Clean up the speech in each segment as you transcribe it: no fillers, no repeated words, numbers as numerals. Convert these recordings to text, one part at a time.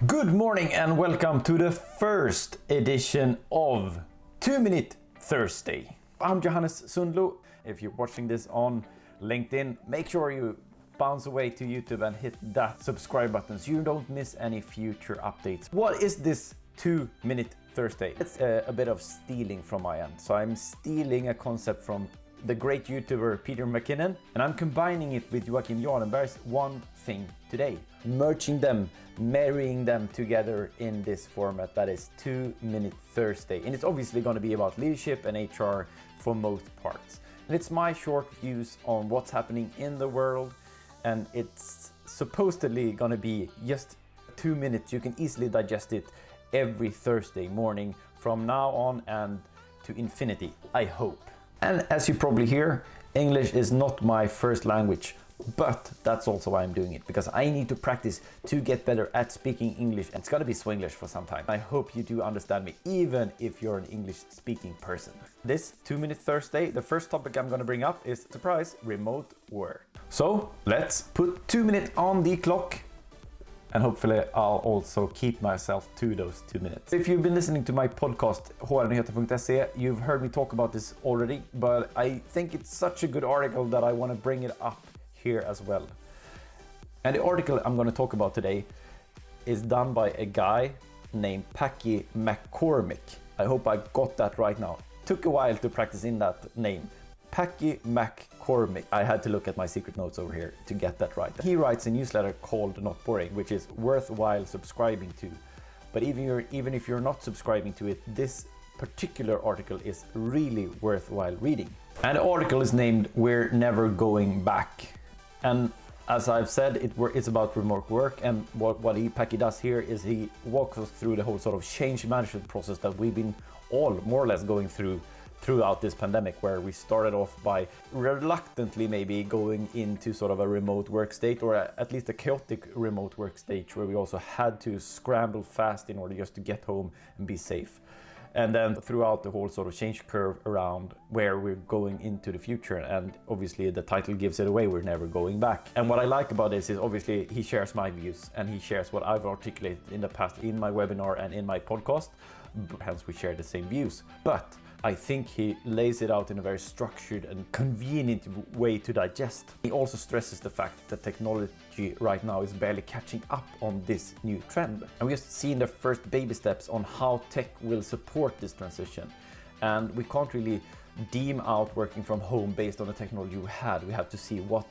Good morning and welcome to the first edition of 2 Minute Thursday. I'm Johannes Sundlo. If you're watching this on LinkedIn, make sure you bounce away to YouTube and hit that subscribe button so you don't miss any future updates. What is this 2 Minute Thursday? It's a bit of stealing from my end. So I'm stealing a concept from the great YouTuber Peter McKinnon, and I'm combining it with Johannes' One Thing Today, merging them, marrying them together in this format that is 2 Minute Thursday. And it's obviously going to be about leadership and HR for most parts. And it's my short views on what's happening in the world, and it's supposedly going to be just 2 minutes. You can easily digest it every Thursday morning from now on and to infinity, I hope. And as you probably hear, English is not my first language, but that's also why I'm doing it, because I need to practice to get better at speaking English. And it's gonna be Swinglish for some time. I hope you do understand me, even if you're an English speaking person. This 2 Minute Thursday, the first topic I'm gonna bring up is, surprise, remote work. So let's put 2 minutes on the clock. And hopefully I'll also keep myself to those 2 minutes. If you've been listening to my podcast, hrnyheter.se, you've heard me talk about this already, but I think it's such a good article that I want to bring it up here as well. And the article I'm going to talk about today is done by a guy named Packy McCormick. I hope I got that right now. Took a while to practice in that name. Packy McCormick. I had to look at my secret notes over here to get that right. He writes a newsletter called Not Boring, which is worthwhile subscribing to. But even if you're not subscribing to it, this particular article is really worthwhile reading. And the article is named We're Never Going Back. And as I've said, it's about remote work, and what Packy does here is he walks us through the whole sort of change management process that we've been all more or less going throughout this pandemic, where we started off by reluctantly maybe going into sort of a remote work state, or at least a chaotic remote work stage, where we also had to scramble fast in order just to get home and be safe. And then throughout the whole sort of change curve around where we're going into the future, and obviously the title gives it away, we're never going back. And what I like about this is obviously he shares my views and he shares what I've articulated in the past in my webinar and in my podcast, hence we share the same views. But I think he lays it out in a very structured and convenient way to digest. He also stresses the fact that technology right now is barely catching up on this new trend. And we've just seen the first baby steps on how tech will support this transition. And we can't really deem out working from home based on the technology we had. We have to see what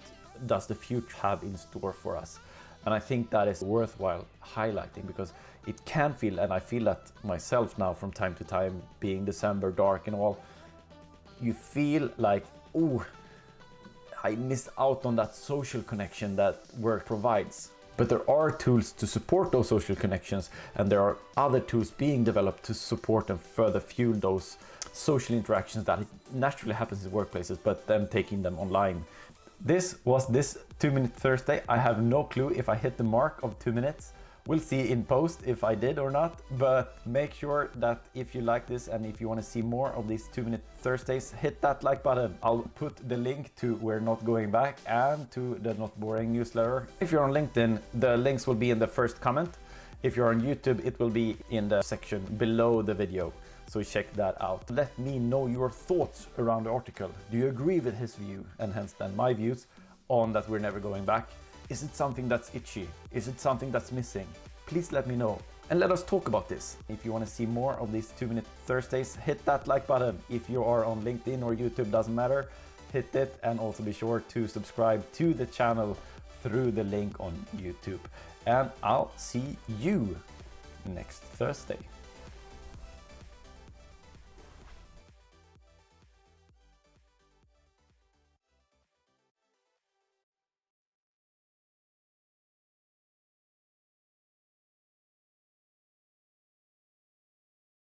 does the future have in store for us. And I think that is worthwhile highlighting, because it can feel, and I feel that myself now from time to time, being December, dark and all, you feel like, oh, I miss out on that social connection that work provides. But there are tools to support those social connections, and there are other tools being developed to support and further fuel those social interactions that naturally happens in workplaces, but then taking them online. This was this 2 Minute Thursday. I have no clue if I hit the mark of 2 minutes. We'll see in post if I did or not, but make sure that if you like this and if you want to see more of these 2 Minute Thursdays, hit that like button. I'll put the link to We're Not Going Back and to the Not Boring newsletter. If you're on LinkedIn, the links will be in the first comment. If you're on YouTube, it will be in the section below the video. So check that out. Let me know your thoughts around the article. Do you agree with his view and hence then my views on that we're never going back? Is it something that's itchy? Is it something that's missing? Please let me know and let us talk about this. If you want to see more of these 2 Minute Thursdays, hit that like button. If you are on LinkedIn or YouTube, doesn't matter, hit it, and also be sure to subscribe to the channel through the link on YouTube. And I'll see you next Thursday.